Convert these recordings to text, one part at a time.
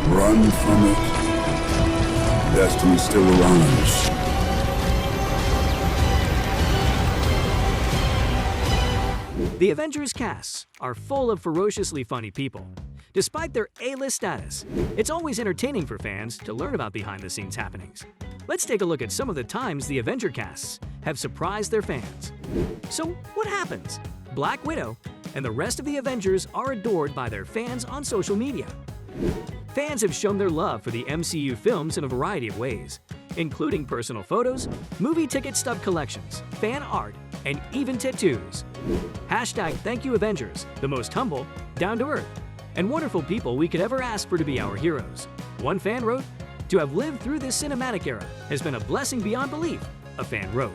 Run from it. Destiny's still around us. The Avengers casts are full of ferociously funny people. Despite their A-list status, it's always entertaining for fans to learn about behind-the-scenes happenings. Let's take a look at some of the times the Avenger casts have surprised their fans. So, what happens? Black Widow and the rest of the Avengers are adored by their fans on social media. Fans have shown their love for the MCU films in a variety of ways, including personal photos, movie ticket stub collections, fan art, and even tattoos. Hashtag Thank You Avengers, the most humble, down-to-earth, and wonderful people we could ever ask for to be our heroes. One fan wrote, "To have lived through this cinematic era has been a blessing beyond belief," a fan wrote.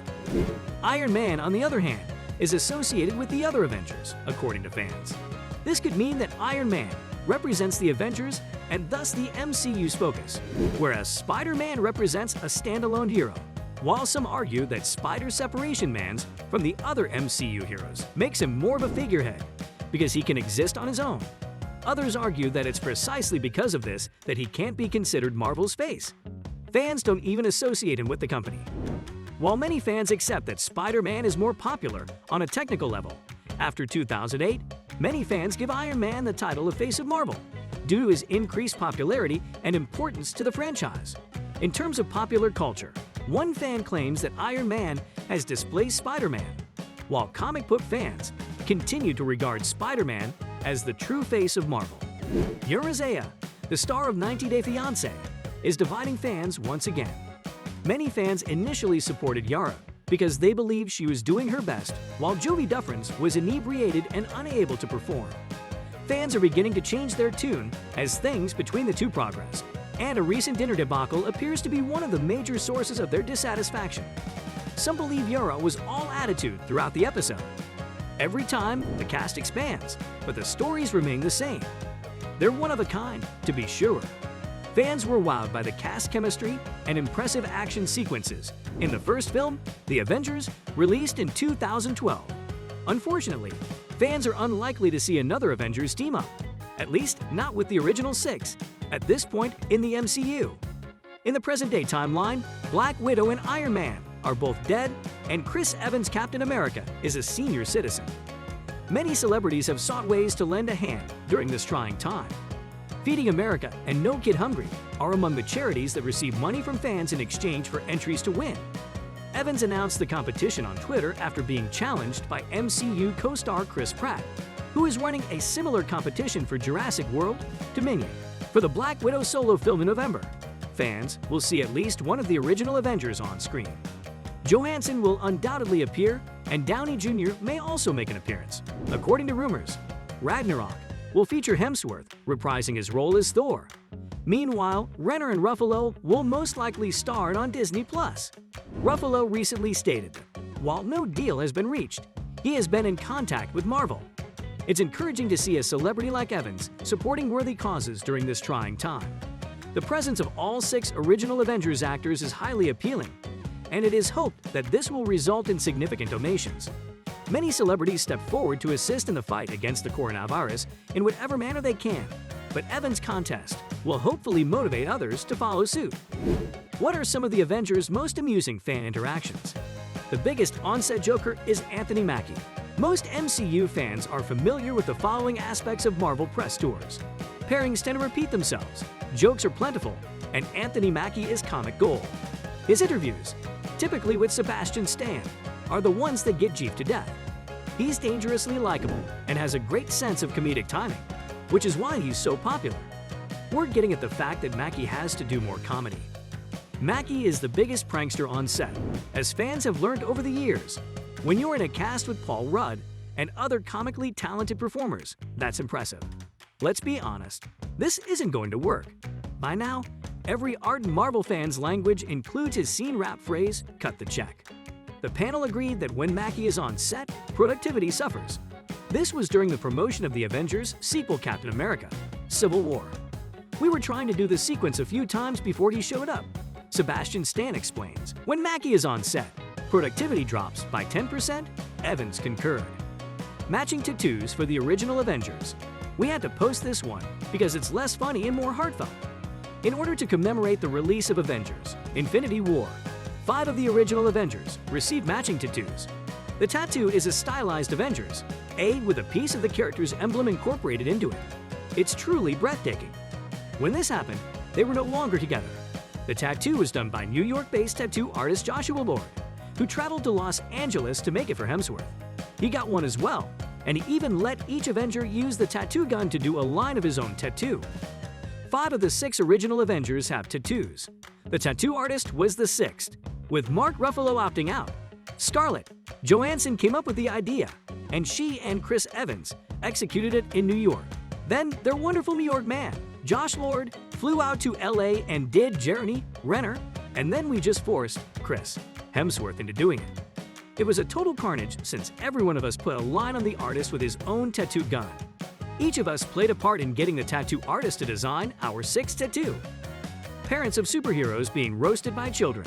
Iron Man, on the other hand, is associated with the other Avengers, according to fans. This could mean that Iron Man represents the Avengers and thus the MCU's focus, whereas Spider-Man represents a standalone hero, while some argue that Spider Separation Man's from the other MCU heroes makes him more of a figurehead because he can exist on his own. Others argue that it's precisely because of this that he can't be considered Marvel's face. Fans don't even associate him with the company. While many fans accept that Spider-Man is more popular on a technical level, after 2008, many fans give Iron Man the title of Face of Marvel due to his increased popularity and importance to the franchise. In terms of popular culture, one fan claims that Iron Man has displaced Spider-Man, while comic book fans continue to regard Spider-Man as the true face of Marvel. Yuri Zaya, the star of 90 Day Fiancé, is dividing fans once again. Many fans initially supported Yara because they believed she was doing her best while Jovi Dufresne was inebriated and unable to perform. Fans are beginning to change their tune as things between the two progress, and a recent dinner debacle appears to be one of the major sources of their dissatisfaction. Some believe Yara was all attitude throughout the episode. Every time, the cast expands, but the stories remain the same. They're one of a kind, to be sure. Fans were wowed by the cast chemistry and impressive action sequences in the first film, The Avengers, released in 2012. Unfortunately, fans are unlikely to see another Avengers team-up, at least not with the original six, at this point in the MCU. In the present-day timeline, Black Widow and Iron Man are both dead, and Chris Evans' Captain America is a senior citizen. Many celebrities have sought ways to lend a hand during this trying time. Feeding America and No Kid Hungry are among the charities that receive money from fans in exchange for entries to win. Evans announced the competition on Twitter after being challenged by MCU co-star Chris Pratt, who is running a similar competition for Jurassic World Dominion. For the Black Widow solo film in November, fans will see at least one of the original Avengers on screen. Johansson will undoubtedly appear, and Downey Jr. may also make an appearance. According to rumors, Ragnarok will feature Hemsworth reprising his role as Thor. Meanwhile, Renner and Ruffalo will most likely star on Disney+. Ruffalo recently stated that, while no deal has been reached, he has been in contact with Marvel. It's encouraging to see a celebrity like Evans supporting worthy causes during this trying time. The presence of all 6 original Avengers actors is highly appealing, and it is hoped that this will result in significant donations. Many celebrities step forward to assist in the fight against the coronavirus in whatever manner they can, but Evans' contest will hopefully motivate others to follow suit. What are some of the Avengers' most amusing fan interactions? The biggest on-set joker is Anthony Mackie. Most MCU fans are familiar with the following aspects of Marvel press tours. Pairings tend to repeat themselves, jokes are plentiful, and Anthony Mackie is comic gold. His interviews, typically with Sebastian Stan, are the ones that get Jeef to death. He's dangerously likable and has a great sense of comedic timing, which is why he's so popular. We're getting at the fact that Mackie has to do more comedy. Mackie is the biggest prankster on set, as fans have learned over the years. When you're in a cast with Paul Rudd and other comically talented performers, that's impressive. Let's be honest, this isn't going to work. By now, every ardent Marvel fan's language includes his scene rap phrase, "cut the check." The panel agreed that when Mackie is on set, productivity suffers. This was during the promotion of the Avengers sequel Captain America, Civil War. "We were trying to do the sequence a few times before he showed up," Sebastian Stan explains. When Mackie is on set, productivity drops by 10%, Evans concurred. Matching tattoos for the original Avengers. "We had to post this one because it's less funny and more heartfelt," In order to commemorate the release of Avengers: Infinity War, 5 of the original Avengers received matching tattoos. The tattoo is a stylized Avengers, A with a piece of the character's emblem incorporated into it. It's truly breathtaking. When this happened, they were no longer together. The tattoo was done by New York-based tattoo artist Joshua Lord, who traveled to Los Angeles to make it for Hemsworth. He got one as well, and he even let each Avenger use the tattoo gun to do a line of his own tattoo. 5 of the 6 original Avengers have tattoos. The tattoo artist was the 6th, with Mark Ruffalo opting out. Scarlett Johansson came up with the idea, and she and Chris Evans executed it in New York. Then their wonderful New York man, Josh Lord, flew out to LA and did Jeremy Renner, and then we just forced Chris Hemsworth into doing it. It was a total carnage since every one of us put a line on the artist with his own tattoo gun. Each of us played a part in getting the tattoo artist to design our 6th tattoo. Parents of superheroes being roasted by children.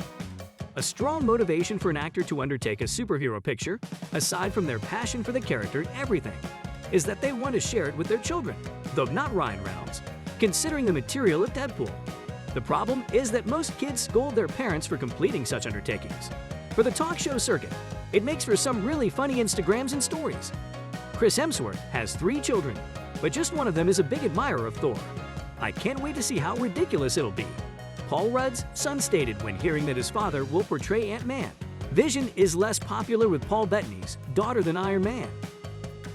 A strong motivation for an actor to undertake a superhero picture, aside from their passion for the character and everything, is that they want to share it with their children, though not Ryan Reynolds, considering the material of Deadpool. The problem is that most kids scold their parents for completing such undertakings. For the talk show circuit, it makes for some really funny Instagrams and stories. Chris Hemsworth has 3 children, but just one of them is a big admirer of Thor. I can't wait to see how ridiculous it'll be. Paul Rudd's son stated when hearing that his father will portray Ant-Man. Vision is less popular with Paul Bettany's daughter than Iron Man.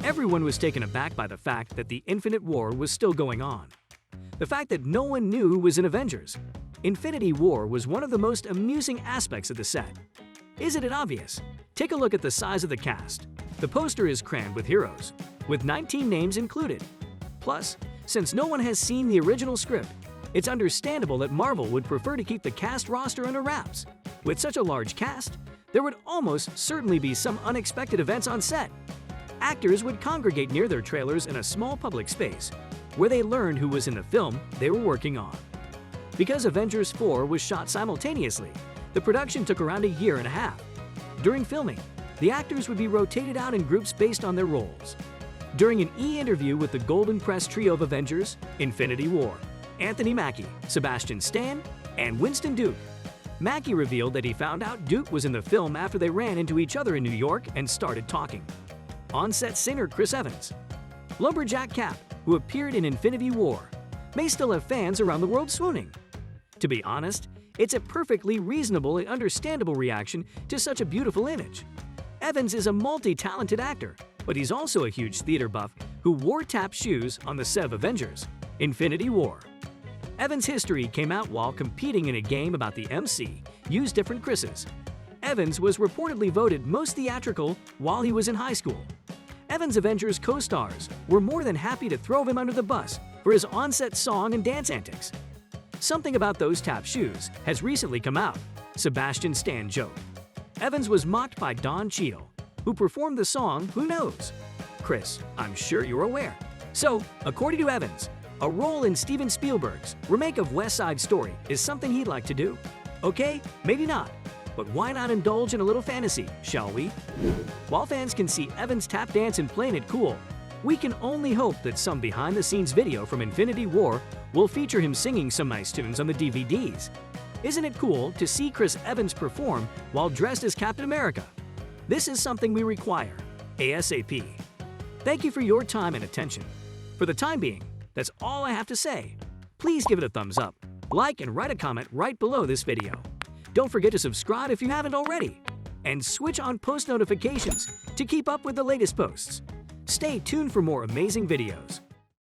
Everyone was taken aback by the fact that the Infinite War was still going on. The fact that no one knew who was in Avengers. Infinity War was one of the most amusing aspects of the set. Isn't it obvious? Take a look at the size of the cast. The poster is crammed with heroes, with 19 names included. Plus, since no one has seen the original script, it's understandable that Marvel would prefer to keep the cast roster under wraps. With such a large cast, there would almost certainly be some unexpected events on set. Actors would congregate near their trailers in a small public space, where they learned who was in the film they were working on. Because Avengers 4 was shot simultaneously, the production took around a year and a half. During filming, the actors would be rotated out in groups based on their roles. During an E-interview with the Golden Press trio of Avengers: Infinity War, Anthony Mackie, Sebastian Stan, and Winston Duke, Mackie revealed that he found out Duke was in the film after they ran into each other in New York and started talking. On-set singer Chris Evans, Lumberjack Cap, who appeared in Infinity War, may still have fans around the world swooning. To be honest, it's a perfectly reasonable and understandable reaction to such a beautiful image. Evans is a multi-talented actor, but he's also a huge theater buff who wore tap shoes on the set of Avengers: Infinity War. Evans' history came out while competing in a game about the MC used different Chris's. Evans was reportedly voted most theatrical while he was in high school. Evans' Avengers co-stars were more than happy to throw him under the bus for his on-set song and dance antics. Something about those tap shoes has recently come out, Sebastian Stan joked. Evans was mocked by Don Cheadle, who performed the song Who Knows? Chris, I'm sure you're aware. So, according to Evans, a role in Steven Spielberg's remake of West Side Story is something he'd like to do. Okay, maybe not, but why not indulge in a little fantasy, shall we? While fans can see Evans tap dance and playing it cool, we can only hope that some behind-the-scenes video from Infinity War will feature him singing some nice tunes on the DVDs. Isn't it cool to see Chris Evans perform while dressed as Captain America? This is something we require, ASAP. Thank you for your time and attention. For the time being, that's all I have to say. Please give it a thumbs up, like, and write a comment right below this video. Don't forget to subscribe if you haven't already, and switch on post notifications to keep up with the latest posts. Stay tuned for more amazing videos.